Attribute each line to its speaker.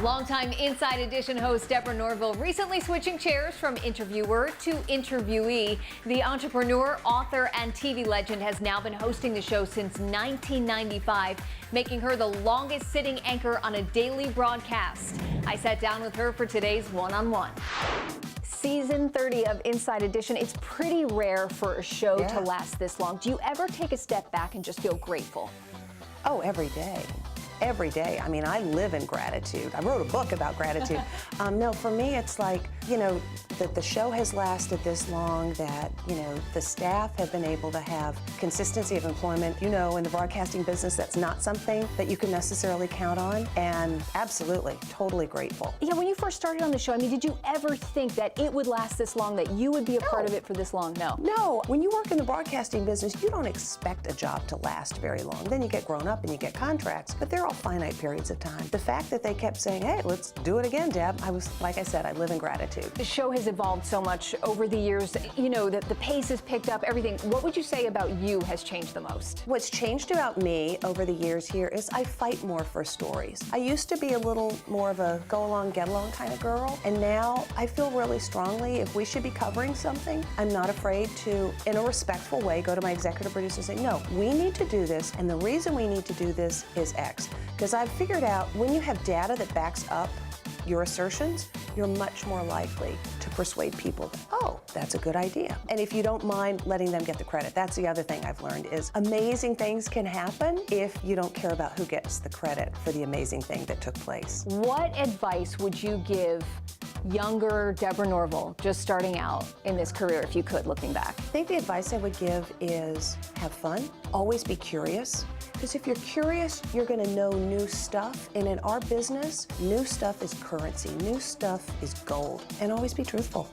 Speaker 1: Longtime Inside Edition host Deborah Norville recently switching chairs from interviewer to interviewee. The entrepreneur, author, and TV legend has now been hosting the show since 1995, making her the longest sitting anchor on a daily broadcast. I sat down with her for today's one-on-one. Season 30 of Inside Edition. It's pretty rare for a show to last this long. Do you ever take a step back and just feel grateful?
Speaker 2: Oh, every day. Every day. I mean, I live in gratitude. I wrote a book about gratitude. No, for me, it's like, that the show has lasted this long, that, the staff have been able to have consistency of employment. In the broadcasting business, that's not something that you can necessarily count on. And absolutely, totally grateful.
Speaker 1: Yeah, when you first started on the show, did you ever think that it would last this long, that you would be a part of it for this long? No.
Speaker 2: No. When you work in the broadcasting business, you don't expect a job to last very long. Then you get grown up and you get contracts, but they're all finite periods of time. The fact that they kept saying, hey, let's do it again, Deb, like I said, I live in gratitude.
Speaker 1: The show has evolved so much over the years. The pace has picked up, everything. What would you say about you has changed the most?
Speaker 2: What's changed about me over the years here is I fight more for stories. I used to be a little more of a go along, get along kind of girl, and now I feel really strongly if we should be covering something, I'm not afraid to, in a respectful way, go to my executive producer and say, no, we need to do this, and the reason we need to do this is X. Because I've figured out when you have data that backs up your assertions, you're much more likely to persuade people that, oh, that's a good idea. And if you don't mind letting them get the credit, that's the other thing I've learned is amazing things can happen if you don't care about who gets the credit for the amazing thing that took place.
Speaker 1: What advice would you give younger Deborah Norville just starting out in this career, if you could, looking back?
Speaker 2: I think the advice I would give is have fun, always be curious. Because if you're curious, you're going to know new stuff. And in our business, new stuff is currency. New stuff is gold. And always be truthful.